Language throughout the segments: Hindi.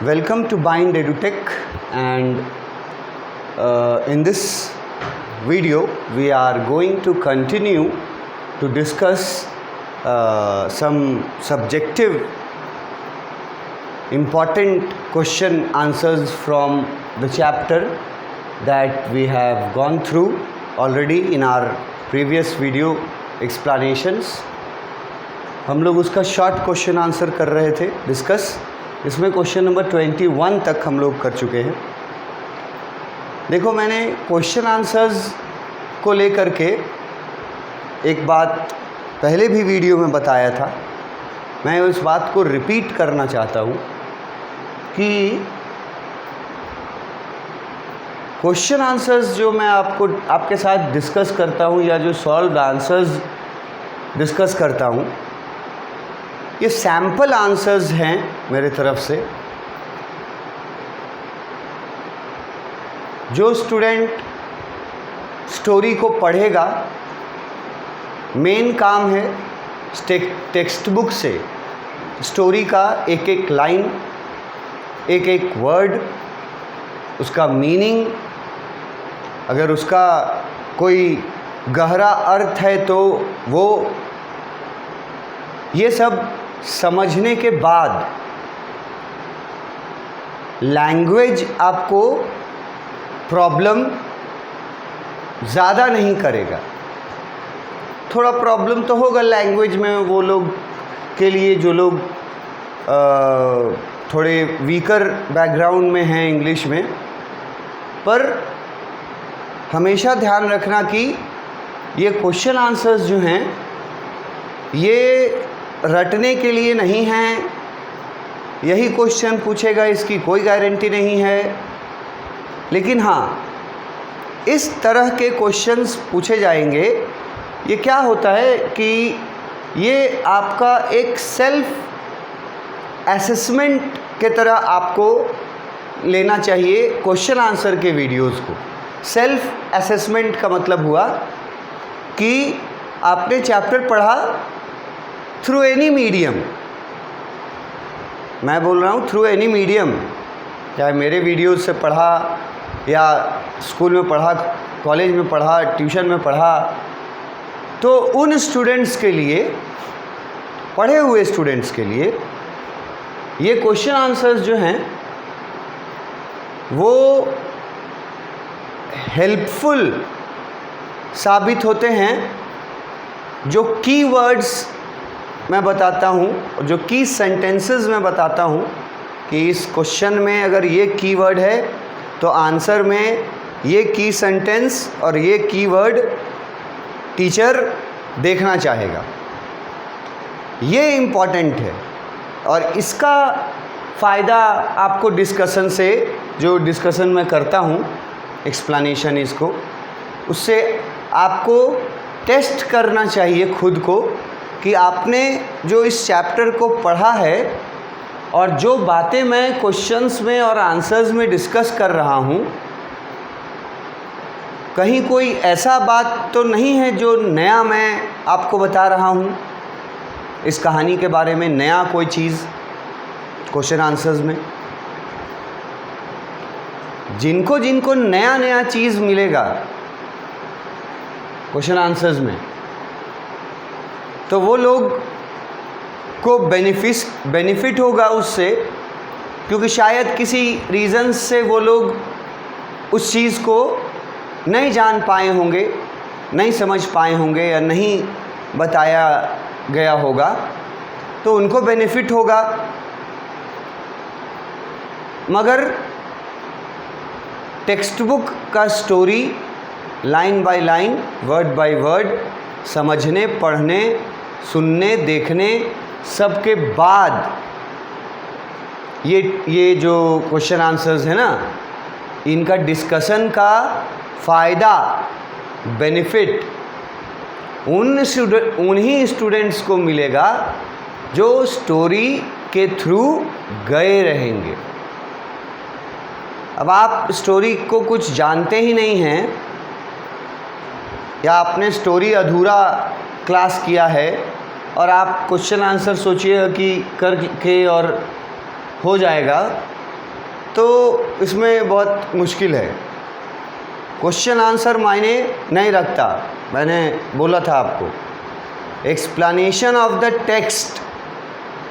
Welcome to Bind EduTech, and in this video we are going to continue to discuss some subjective important question answers from the chapter that we have gone through already in our previous video explanations. हम लोग उसका शॉर्ट क्वेश्चन आंसर कर रहे थे डिस्कस. इसमें क्वेश्चन नंबर 21 तक हम लोग कर चुके हैं. देखो, मैंने क्वेश्चन आंसर्स को लेकर के एक बात पहले भी वीडियो में बताया था. मैं उस बात को रिपीट करना चाहता हूँ कि क्वेश्चन आंसर्स जो मैं आपके साथ डिस्कस करता हूँ या जो सॉल्व्ड आंसर्स डिस्कस करता हूँ, ये सैम्पल आंसर्स हैं मेरे तरफ से. जो स्टूडेंट स्टोरी को पढ़ेगा, मेन काम है टेक्स्ट बुक से स्टोरी का एक एक लाइन, एक एक वर्ड, उसका मीनिंग, अगर उसका कोई गहरा अर्थ है तो वो ये सब समझने के बाद लैंग्वेज आपको प्रॉब्लम ज़्यादा नहीं करेगा. थोड़ा प्रॉब्लम तो होगा लैंग्वेज में वो लोग के लिए जो लोग थोड़े वीकर बैकग्राउंड में हैं इंग्लिश में, पर हमेशा ध्यान रखना कि ये क्वेश्चन आंसर्स जो हैं ये रटने के लिए नहीं हैं. यही क्वेश्चन पूछेगा इसकी कोई गारंटी नहीं है, लेकिन हाँ, इस तरह के क्वेश्चंस पूछे जाएंगे. ये क्या होता है कि ये आपका एक सेल्फ असेसमेंट के तरह आपको लेना चाहिए क्वेश्चन आंसर के वीडियोस को. सेल्फ असेसमेंट का मतलब हुआ कि आपने चैप्टर पढ़ा थ्रू एनी मीडियम. मैं बोल रहा हूँ थ्रू एनी मीडियम, चाहे मेरे वीडियोस से पढ़ा या स्कूल में पढ़ा, कॉलेज में पढ़ा, ट्यूशन में पढ़ा, तो उन स्टूडेंट्स के लिए, पढ़े हुए स्टूडेंट्स के लिए ये क्वेश्चन आंसर्स जो हैं वो हेल्पफुल साबित होते हैं. जो कीवर्ड्स मैं बताता हूँ, जो की सेंटेंसेस मैं बताता हूँ कि इस क्वेश्चन में अगर ये कीवर्ड है तो आंसर में ये की सेंटेंस और ये कीवर्ड टीचर देखना चाहेगा. ये इम्पॉर्टेंट है और इसका फ़ायदा आपको डिस्कशन से, जो डिस्कशन मैं करता हूँ एक्सप्लेनेशन इसको, उससे आपको टेस्ट करना चाहिए खुद को कि आपने जो इस चैप्टर को पढ़ा है और जो बातें मैं क्वेश्चंस में और आंसर्स में डिस्कस कर रहा हूँ, कहीं कोई ऐसा बात तो नहीं है जो नया मैं आपको बता रहा हूँ इस कहानी के बारे में, नया कोई चीज़ क्वेश्चन आंसर्स में. जिनको जिनको नया नया चीज़ मिलेगा क्वेश्चन आंसर्स में, तो वो लोग को बेनिफिट होगा उससे, क्योंकि शायद किसी रीज़न से वो लोग उस चीज़ को नहीं जान पाए होंगे, नहीं समझ पाए होंगे या नहीं बताया गया होगा, तो उनको बेनिफिट होगा. मगर टेक्स्ट बुक का story line by line, word by word समझने, पढ़ने, सुनने, देखने सब के बाद ये जो क्वेश्चन आंसर्स है ना, इनका डिस्कशन का फ़ायदा, बेनिफिट उन्हीं स्टूडेंट्स को मिलेगा जो स्टोरी के थ्रू गए रहेंगे. अब आप स्टोरी को कुछ जानते ही नहीं हैं या आपने स्टोरी अधूरा क्लास किया है और आप क्वेश्चन आंसर सोचिएगा कि करके और हो जाएगा, तो इसमें बहुत मुश्किल है। क्वेश्चन आंसर मायने नहीं रखता, मैंने बोला था आपको। एक्सप्लेनेशन ऑफ द टेक्स्ट,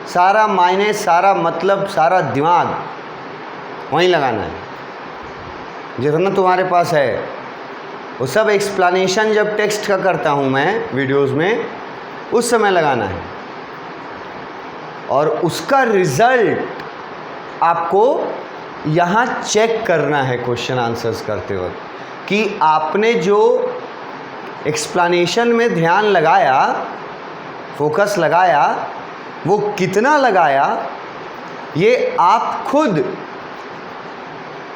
सारा मायने, सारा मतलब, सारा दिमाग वहीं लगाना है। जितना तुम्हारे पास है वो सब एक्सप्लेनेशन जब टेक्स्ट का करता हूँ मैं वीडियोस में, उस समय लगाना है। और उसका रिज़ल्ट आपको यहाँ चेक करना है क्वेश्चन आंसर्स करते वक्त कि आपने जो एक्सप्लेनेशन में ध्यान लगाया, फोकस लगाया, वो कितना लगाया, ये आप खुद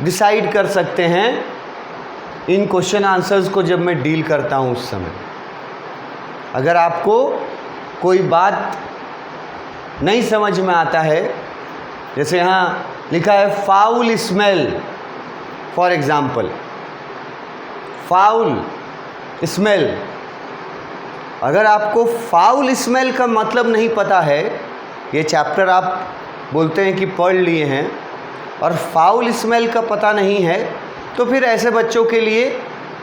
डिसाइड कर सकते हैं इन क्वेश्चन आंसर्स को जब मैं डील करता हूँ उस समय। अगर आपको कोई बात नहीं समझ में आता है, जैसे यहाँ लिखा है foul smell, for example foul smell, अगर आपको फाउल स्मेल का मतलब नहीं पता है, ये चैप्टर आप बोलते हैं कि पढ़ लिए हैं और फाउल स्मेल का पता नहीं है, तो फिर ऐसे बच्चों के लिए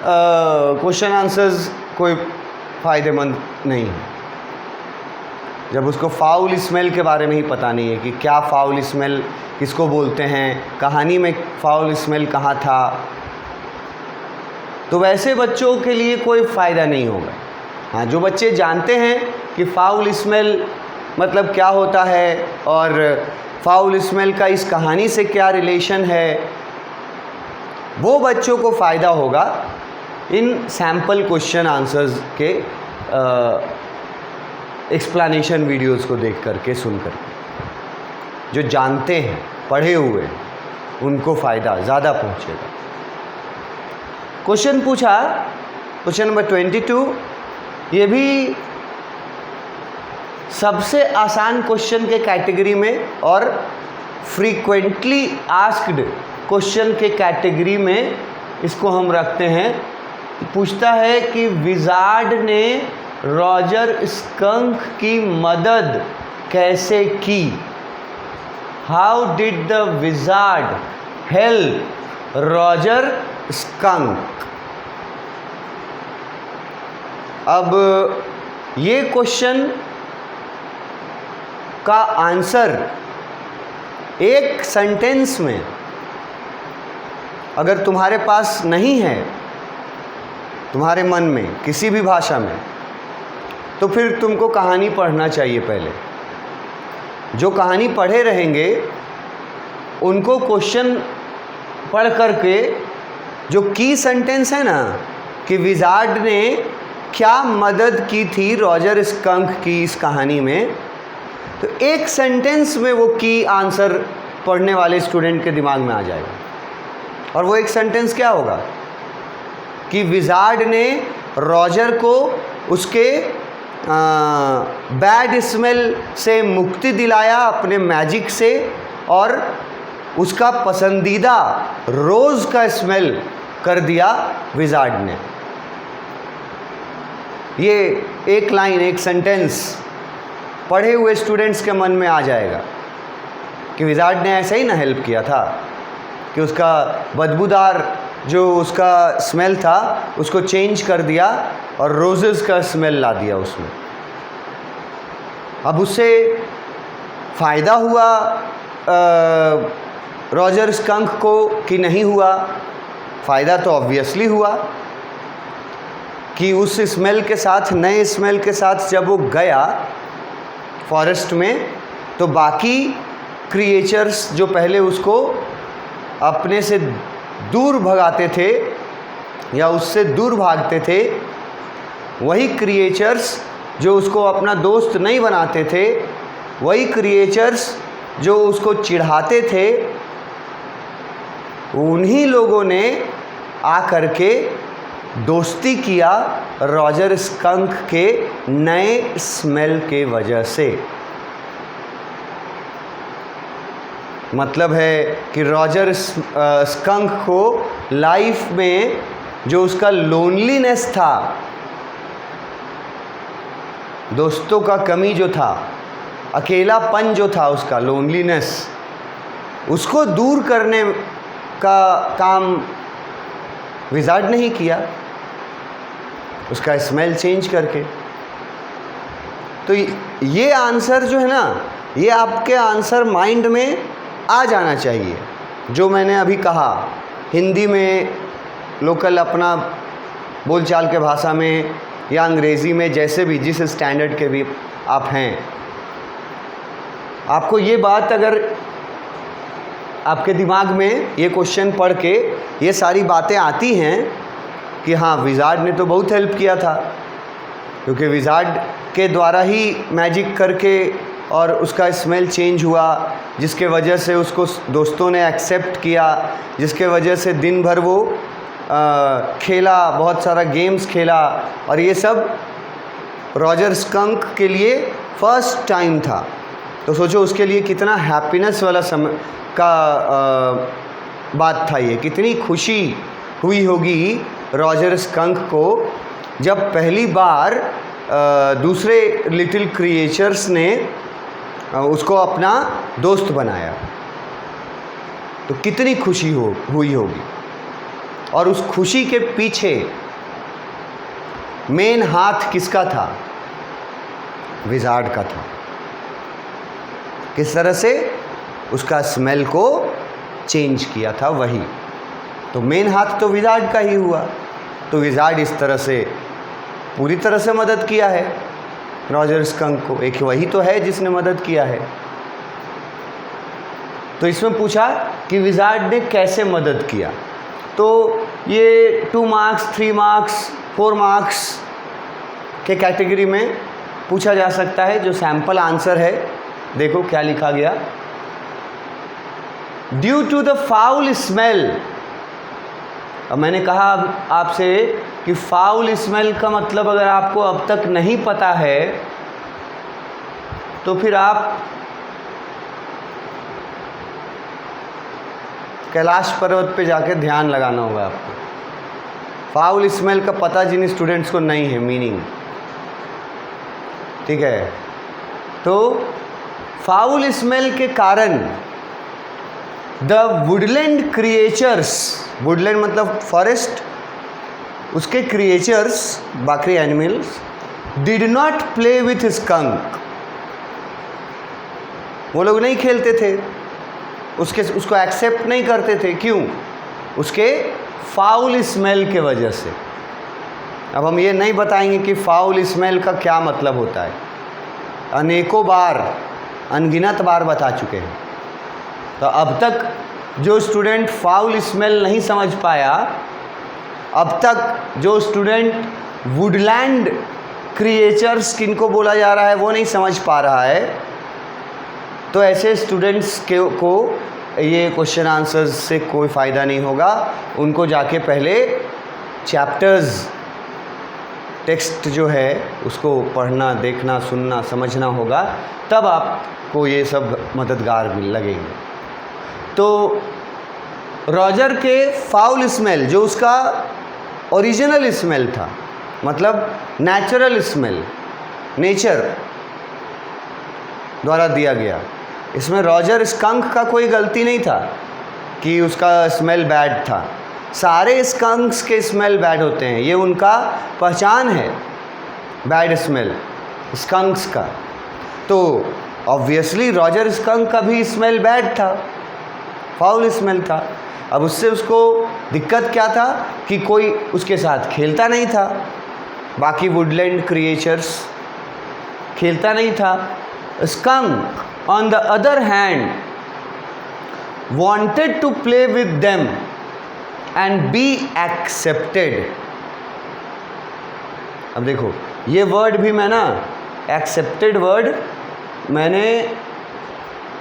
क्वेश्चन आंसर्स कोई फ़ायदेमंद नहीं है। जब उसको फाउल स्मेल के बारे में ही पता नहीं है कि क्या फाउल स्मेल किसको बोलते हैं, कहानी में फाउल स्मेल कहाँ था, तो वैसे बच्चों के लिए कोई फ़ायदा नहीं होगा। हाँ, जो बच्चे जानते हैं कि फाउल स्मेल मतलब क्या होता है और फाउल स्मेल का इस कहानी से क्या रिलेशन है, वो बच्चों को फ़ायदा होगा इन सैम्पल क्वेश्चन आंसर्स के एक्सप्लेनेशन वीडियोस को देख करके, सुन करके। जो जानते हैं, पढ़े हुए, उनको फ़ायदा ज़्यादा पहुँचेगा। क्वेश्चन पूछा, क्वेश्चन नंबर 22, ये भी सबसे आसान क्वेश्चन के कैटेगरी में और फ्रीक्वेंटली आस्क्ड क्वेश्चन के कैटेगरी में इसको हम रखते हैं। पूछता है कि विजार्ड ने रॉजर स्कंक की मदद कैसे की, how did the wizard help Roger skunk. अब ये क्वेश्चन का आंसर एक सेंटेंस में अगर तुम्हारे पास नहीं है, तुम्हारे मन में किसी भी भाषा में, तो फिर तुमको कहानी पढ़ना चाहिए पहले। जो कहानी पढ़े रहेंगे उनको क्वेश्चन पढ़ करके जो की सेंटेंस है ना कि विजार्ड ने क्या मदद की थी रॉजर स्कंक की इस कहानी में, तो एक सेंटेंस में वो की आंसर पढ़ने वाले स्टूडेंट के दिमाग में आ जाएगा। और वो एक सेंटेंस क्या होगा कि विजार्ड ने रॉजर को उसके बैड स्मेल से मुक्ति दिलाया अपने मैजिक से, और उसका पसंदीदा रोज़ का स्मेल कर दिया विजार्ड ने। ये एक लाइन, एक सेंटेंस पढ़े हुए स्टूडेंट्स के मन में आ जाएगा कि विजार्ड ने ऐसे ही ना हेल्प किया था कि उसका बदबूदार जो उसका स्मेल था उसको चेंज कर दिया और रोजेस का स्मेल ला दिया उसमें। अब उससे फ़ायदा हुआ रॉजर स्कंक को कि नहीं हुआ? फ़ायदा तो ऑब्वियसली हुआ कि उस स्मेल के साथ, नए स्मेल के साथ जब वो गया फॉरेस्ट में, तो बाकी क्रिएचर्स जो पहले उसको अपने से दूर भगाते थे या उससे दूर भागते थे, वही क्रिएचर्स जो उसको अपना दोस्त नहीं बनाते थे, वही क्रिएचर्स जो उसको चिढ़ाते थे, उन्हीं लोगों ने आकर के दोस्ती किया रॉजर स्कंक के नए स्मेल के वजह से। मतलब है कि रॉजर स्कंक को लाइफ में जो उसका लोनलीनेस था, दोस्तों का कमी जो था, अकेलापन जो था, उसका लोनलीनेस, उसको दूर करने का काम विजार्ड नहीं किया, उसका स्मेल चेंज करके। तो ये आंसर जो है ना, ये आपके आंसर माइंड में आ जाना चाहिए। जो मैंने अभी कहा, हिंदी में लोकल अपना बोलचाल के भाषा में या अंग्रेज़ी में, जैसे भी जिस स्टैंडर्ड के भी आप हैं, आपको ये बात अगर आपके दिमाग में ये क्वेश्चन पढ़ के ये सारी बातें आती हैं कि हाँ, विजार्ड ने तो बहुत हेल्प किया था, क्योंकि विजार्ड के द्वारा ही मैजिक करके और उसका स्मेल चेंज हुआ, जिसके वजह से उसको दोस्तों ने एक्सेप्ट किया, जिसके वजह से दिन भर वो खेला, बहुत सारा गेम्स खेला, और ये सब रॉजर स्कंक के लिए फर्स्ट टाइम था। तो सोचो उसके लिए कितना हैप्पीनेस वाला समय का बात था, ये कितनी खुशी हुई होगी रॉजर स्कंक को जब पहली बार दूसरे लिटिल क्रिएचर्स ने उसको अपना दोस्त बनाया। तो कितनी खुशी हुई होगी। और उस खुशी के पीछे मेन हाथ किसका था? विजार्ड का था। किस तरह से उसका स्मेल को चेंज किया था वही। तो मेन हाथ तो विजार्ड का ही हुआ। तो विजार्ड इस तरह से पूरी तरह से मदद किया है रॉजर स्कंक को। एक वही तो है जिसने मदद किया है। तो इसमें पूछा कि विजार्ड ने कैसे मदद किया। तो ये 2 मार्क्स, 3 मार्क्स, 4 मार्क्स के कैटेगरी में पूछा जा सकता है। जो सैंपल आंसर है, देखो क्या लिखा गया। Due to the foul smell. अब मैंने कहा आपसे कि फाउल स्मेल का मतलब अगर आपको अब तक नहीं पता है तो फिर आप कैलाश पर्वत पे जाकर ध्यान लगाना होगा आपको। फाउल स्मेल का पता जिन स्टूडेंट्स को नहीं है मीनिंग, ठीक है। तो फाउल स्मेल के कारण द वुडलैंड क्रिएचर्स, वुडलैंड मतलब फॉरेस्ट, उसके क्रिएचर्स, बाकी animals, did not play with skunk. वो लोग नहीं खेलते थे उसको एक्सेप्ट नहीं करते थे। क्यों? उसके फाउल स्मेल के वजह से। अब हम ये नहीं बताएंगे कि फाउल स्मेल का क्या मतलब होता है, अनेकों बार, अनगिनत बार बता चुके हैं। तो अब तक जो स्टूडेंट फाउल स्मेल नहीं समझ पाया, अब तक जो स्टूडेंट वुडलैंड क्रिएचर्स किनको बोला जा रहा है वो नहीं समझ पा रहा है, तो ऐसे स्टूडेंट्स को ये क्वेश्चन आंसर्स से कोई फ़ायदा नहीं होगा। उनको जाके पहले चैप्टर्स, टेक्स्ट जो है उसको पढ़ना, देखना, सुनना, समझना होगा, तब आपको ये सब मददगार भी लगेंगे। तो रॉजर के फाउल स्मेल, जो उसका ओरिजिनल स्मेल था, मतलब नेचुरल स्मेल, नेचर द्वारा दिया गया, इसमें रॉजर स्कंक का कोई गलती नहीं था कि उसका स्मेल बैड था। सारे स्कंक्स के स्मेल बैड होते हैं, ये उनका पहचान है, बैड स्मेल स्कंक्स का। तो ऑब्वियसली रॉजर स्कंक का भी स्मेल बैड था, फाउल स्मेल था। अब उससे उसको दिक्कत क्या था कि कोई उसके साथ खेलता नहीं था, बाकी वुडलैंड क्रिएचर्स खेलता नहीं था। Skunk on the other hand wanted to play with them and be accepted। अब देखो ये वर्ड भी मैं ना, एक्सेप्टेड वर्ड मैंने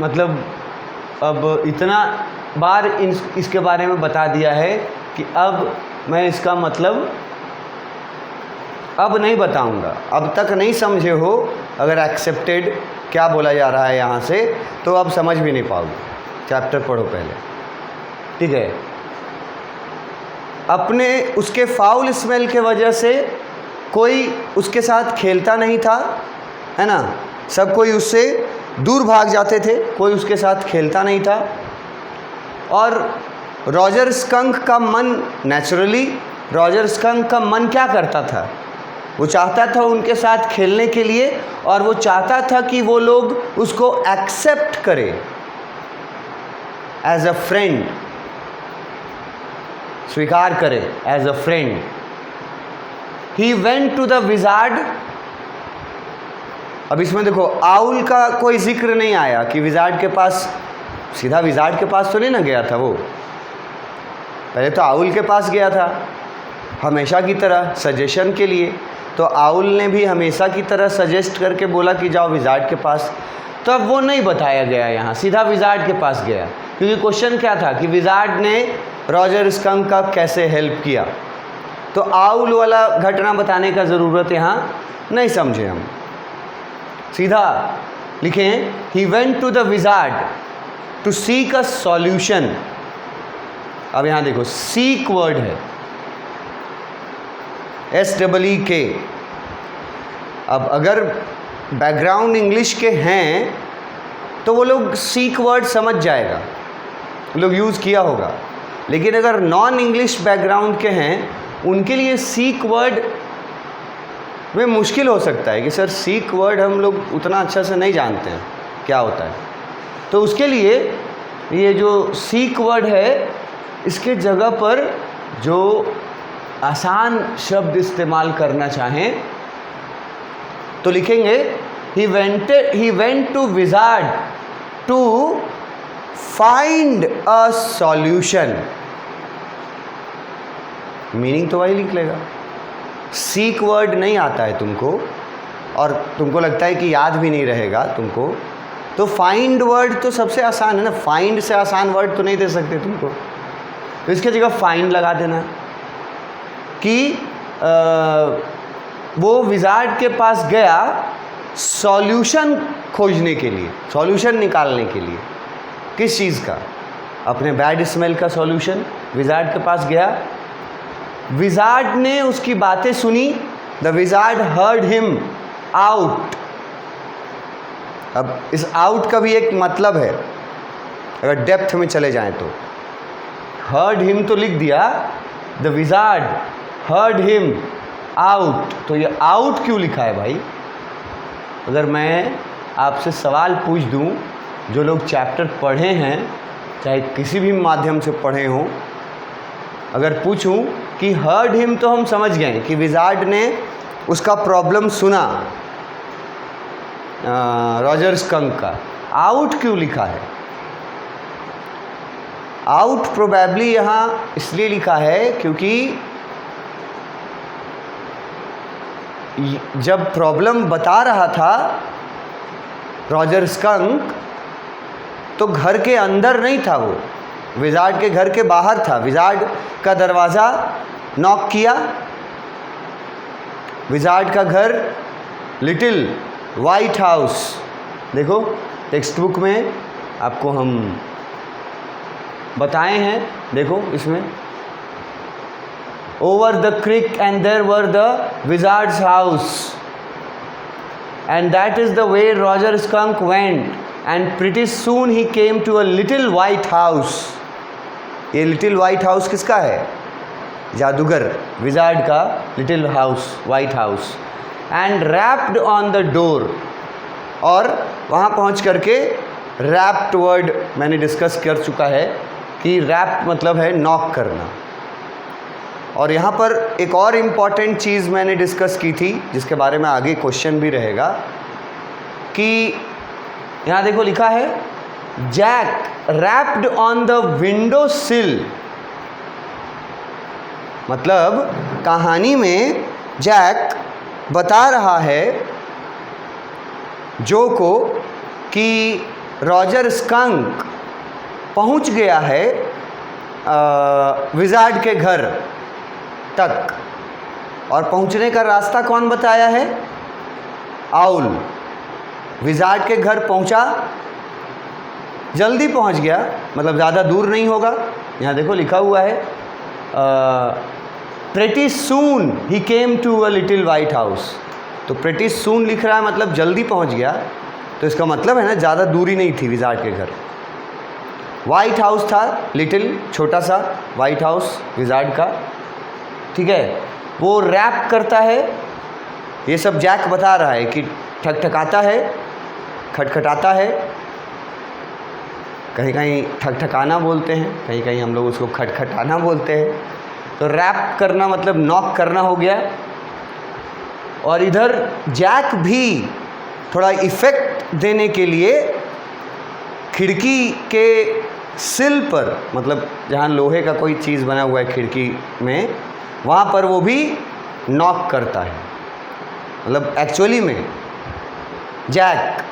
मतलब अब इतना बार इसके बारे में बता दिया है कि अब मैं इसका मतलब अब नहीं बताऊंगा। अब तक नहीं समझे हो अगर एक्सेप्टेड क्या बोला जा रहा है यहाँ से, तो अब समझ भी नहीं पाओगे। चैप्टर पढ़ो पहले, ठीक है। अपने उसके फाउल स्मेल के वजह से कोई उसके साथ खेलता नहीं था, है ना। सब कोई उससे दूर भाग जाते थे, कोई उसके साथ खेलता नहीं था। और रॉजर स्कंक का मन, नेचुरली रॉजर स्कंक का मन क्या करता था? वो चाहता था उनके साथ खेलने के लिए, और वो चाहता था कि वो लोग उसको एक्सेप्ट करें एज अ फ्रेंड, स्वीकार करें as a friend. He went to the wizard. अब इसमें देखो, आउल का कोई जिक्र नहीं आया कि विजार्ड के पास, सीधा विजार्ड के पास तो नहीं ना गया था वो, पहले तो आउल के पास गया था हमेशा की तरह सजेशन के लिए। तो आउल ने भी हमेशा की तरह सजेस्ट करके बोला कि जाओ विजार्ड के पास। तो अब वो नहीं बताया गया यहाँ, सीधा विजार्ड के पास गया, क्योंकि क्वेश्चन क्या था कि विजार्ड ने रॉजर स्कंक का कैसे हेल्प किया। तो आउल वाला घटना बताने का ज़रूरत यहाँ नहीं समझे हम, सीधा लिखें he went to the wizard to seek a solution. अब यहाँ देखो, सीक वर्ड है, SEEK। अब अगर बैकग्राउंड इंग्लिश के हैं तो वो लोग सीक वर्ड समझ जाएगा, लोग यूज़ किया होगा। लेकिन अगर नॉन इंग्लिश बैकग्राउंड के हैं, उनके लिए सीक वर्ड में मुश्किल हो सकता है कि सर सीक वर्ड हम लोग उतना अच्छा से नहीं जानते हैं क्या होता है। तो उसके लिए ये जो सीक वर्ड है, इसके जगह पर जो आसान शब्द इस्तेमाल करना चाहें तो लिखेंगे he went to wizard to find a solution. Meaning तो वही लिख लेगा। सीक वर्ड नहीं आता है तुमको, और तुमको लगता है कि याद भी नहीं रहेगा तुमको, तो फाइंड वर्ड तो सबसे आसान है ना, फाइंड से आसान वर्ड तो नहीं दे सकते तुमको। तो इसके जगह फाइंड लगा देना कि वो विजार्ड के पास गया सॉल्यूशन खोजने के लिए, सॉल्यूशन निकालने के लिए। किस चीज़ का? अपने बैड स्मेल का सॉल्यूशन। विजार्ड के पास गया, विजार्ड ने उसकी बातें सुनी, the wizard heard him out. अब इस आउट का भी एक मतलब है, अगर डेप्थ में चले जाएं तो। हर्ड हिम तो लिख दिया, the wizard heard him out, तो ये आउट क्यों लिखा है भाई? अगर मैं आपसे सवाल पूछ दूं, जो लोग चैप्टर पढ़े हैं, चाहे किसी भी माध्यम से पढ़े हों, अगर पूछूं कि हर्ड हिम तो हम समझ गए कि विजार्ड ने उसका प्रॉब्लम सुना रॉजर स्कंक का, आउट क्यों लिखा है? आउट प्रोबेबली यहाँ इसलिए लिखा है क्योंकि जब प्रॉब्लम बता रहा था रॉजर स्कंक, तो घर के अंदर नहीं था वो, विजार्ड के घर के बाहर था। विजार्ड का दरवाज़ा नॉक किया, विजार्ड का घर लिटिल वाइट हाउस, देखो टेक्स्ट बुक में आपको हम बताए हैं, देखो इसमें over the creek and there were the wizard's house and that is the way Roger Skunk went and pretty soon he came to a little white house। ये little white house किसका है? जादूगर विजार्ड का little house, white house. and rapped on the door, और वहाँ पहुँच करके रैप्ड वर्ड मैंने डिस्कस कर चुका है कि रैप्ड मतलब है नॉक करना। और यहाँ पर एक और इम्पॉर्टेंट चीज़ मैंने डिस्कस की थी, जिसके बारे में आगे क्वेश्चन भी रहेगा, कि यहाँ देखो लिखा है Jack rapped on the window sill. मतलब कहानी में जैक बता रहा है जो को कि रॉजर स्कंक पहुंच गया है विजार्ड के घर तक, और पहुंचने का रास्ता कौन बताया है? आउल। विजार्ड के घर पहुंचा, जल्दी पहुंच गया, मतलब ज़्यादा दूर नहीं होगा। यहाँ देखो लिखा हुआ है pretty soon he came to a little white house. तो प्रेटी सून लिख रहा है, मतलब जल्दी पहुंच गया, तो इसका मतलब है ना ज़्यादा दूरी नहीं थी विजार्ड के घर। वाइट हाउस था, लिटिल छोटा सा वाइट हाउस विजार्ड का, ठीक है। वो रैप करता है, ये सब जैक बता रहा है कि ठकठकाता है, खटखटाता है, कहीं कहीं ठकठकाना बोलते हैं, कहीं कहीं हम लोग उसको खटखटाना बोलते हैं। तो रैप करना मतलब नॉक करना हो गया। और इधर जैक भी थोड़ा इफ़ेक्ट देने के लिए खिड़की के सिल पर, मतलब जहाँ लोहे का कोई चीज़ बना हुआ है खिड़की में, वहाँ पर वो भी नॉक करता है। मतलब एक्चुअली में जैक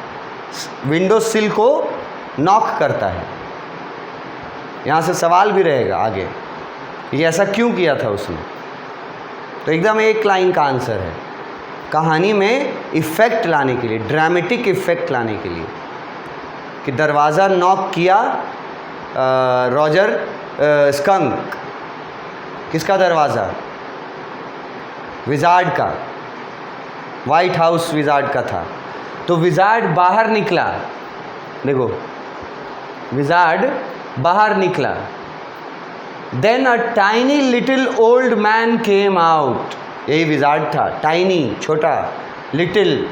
विंडो सिल को नॉक करता है। यहाँ से सवाल भी रहेगा आगे, ये ऐसा क्यों किया था उसने। तो एकदम एक लाइन का आंसर है, कहानी में इफ़ेक्ट लाने के लिए, ड्रामेटिक इफ़ेक्ट लाने के लिए, कि दरवाज़ा नॉक किया रॉजर स्कंक, किसका दरवाज़ा? विजार्ड का, वाइट हाउस विजार्ड का था। तो विजार्ड बाहर निकला, देखो विजार्ड बाहर निकला। Then a tiny little old man came out, यही विजार्ड था, टाइनी छोटा, लिटिल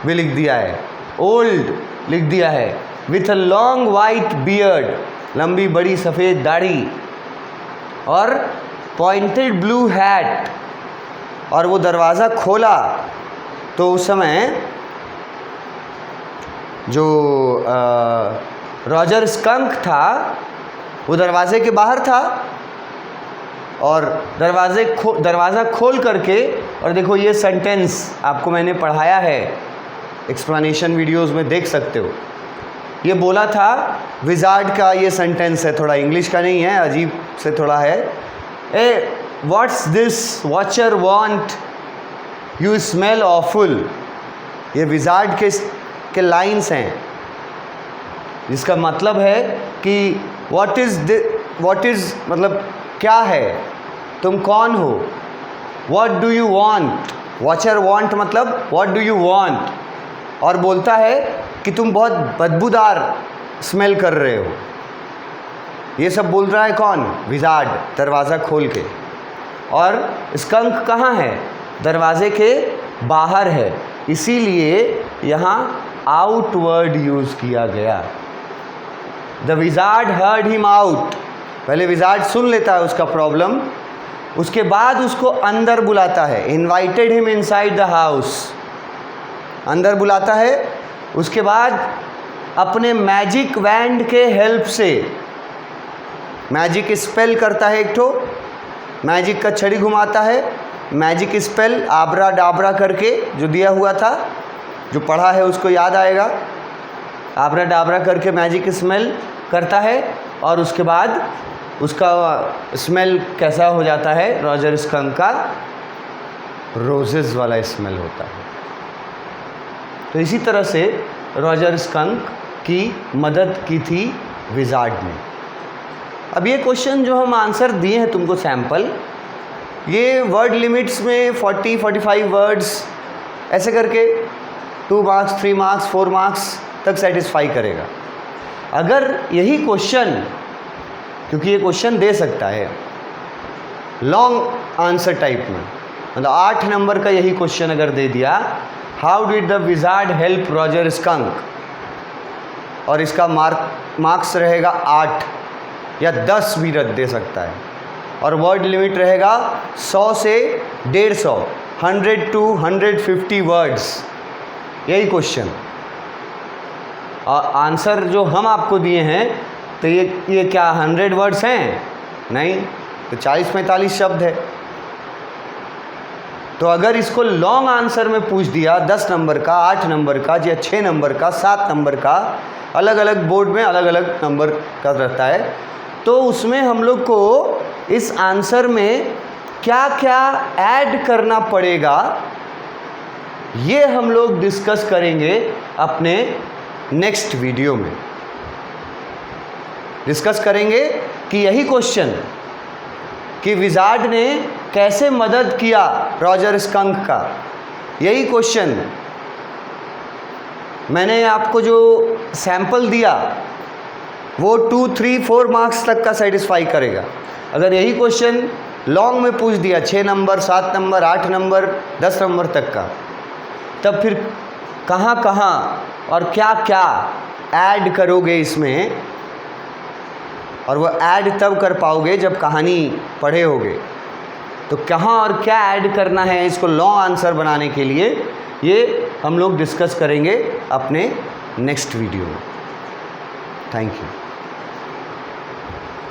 भी लिख दिया है, ओल्ड लिख दिया है, with a long white beard, लंबी बड़ी सफ़ेद दाढ़ी, और पॉइंटेड ब्लू हैट। और वो दरवाज़ा खोला तो उस समय जो रॉजर स्कंक था वो दरवाज़े के बाहर था, और दरवाज़ा खोल करके, और देखो ये सेंटेंस आपको मैंने पढ़ाया है, एक्सप्लेनेशन वीडियोस में देख सकते हो। ये बोला था विजार्ड का, ये सेंटेंस है, थोड़ा इंग्लिश का नहीं है, अजीब से थोड़ा है। ए what's this watcher want, you smell awful. ये विजार्ड के लाइन्स हैं, जिसका मतलब है कि व्हाट इज़ मतलब क्या है, तुम कौन हो। What do you want, watcher want मतलब व्हाट डू यू वांट, और बोलता है कि तुम बहुत बदबूदार स्मेल कर रहे हो। ये सब बोल रहा है कौन? विजार्ड, दरवाज़ा खोल के। और स्कंक कहाँ है? दरवाजे के बाहर है, इसीलिए यहाँ आउटवर्ड यूज़ किया गया। The wizard heard him out, पहले विजार्ड सुन लेता है उसका प्रॉब्लम, उसके बाद उसको अंदर बुलाता है। Invited him inside the house, अंदर बुलाता है। उसके बाद अपने मैजिक वैंड के हेल्प से मैजिक स्पेल करता है, एक ठो मैजिक का छड़ी घुमाता है, मैजिक स्पेल आबरा डाबरा करके जो दिया हुआ था, जो पढ़ा है उसको याद आएगा। आबरा डाबरा करके मैजिक स्मेल करता है, और उसके बाद उसका स्मेल कैसा हो जाता है? रॉजर स्कंक का रोजेस वाला स्मेल होता है। तो इसी तरह से रॉजर स्कंक की मदद की थी विजार्ड ने। अब ये क्वेश्चन जो हम आंसर दिए हैं तुमको सैम्पल, ये वर्ड लिमिट्स में 40-45 वर्ड्स ऐसे करके 2 मार्क्स 3 मार्क्स 4 मार्क्स तक सेटिस्फाई करेगा। अगर यही क्वेश्चन, क्योंकि ये क्वेश्चन दे सकता है लॉन्ग आंसर टाइप में, मतलब 8 नंबर का यही क्वेश्चन अगर दे दिया, how did the wizard help Roger skunk, और इसका मार्क्स रहेगा 8 या 10 भी रद्द दे सकता है, और वर्ड लिमिट रहेगा 100 से 150, 100 to 150 वर्ड्स, यही क्वेश्चन। और आंसर जो हम आपको दिए हैं, तो ये क्या 100 वर्ड्स हैं? नहीं, तो 40-45 शब्द है। तो अगर इसको लॉन्ग आंसर में पूछ दिया 10 नंबर का, 8 नंबर का, या 6 नंबर का, 7 नंबर का, अलग अलग बोर्ड में अलग अलग नंबर का रहता है, तो उसमें हम लोग को इस आंसर में क्या क्या ऐड करना पड़ेगा, ये हम लोग डिस्कस करेंगे अपने नेक्स्ट वीडियो में। डिस्कस करेंगे कि यही क्वेश्चन कि विजार्ड ने कैसे मदद किया रॉजर स्कंक का, यही क्वेश्चन मैंने आपको जो सैंपल दिया वो 2, 3, 4 मार्क्स तक का सेटिस्फाई करेगा। अगर यही क्वेश्चन लॉन्ग में पूछ दिया 6 नंबर, 7 नंबर, 8 नंबर, 10 नंबर तक का, तब फिर कहाँ कहाँ और क्या क्या ऐड करोगे इसमें, और वो ऐड तब कर पाओगे जब कहानी पढ़े होगे। तो कहाँ और क्या ऐड करना है इसको लॉन्ग आंसर बनाने के लिए, ये हम लोग डिस्कस करेंगे अपने नेक्स्ट वीडियो में। Thank you.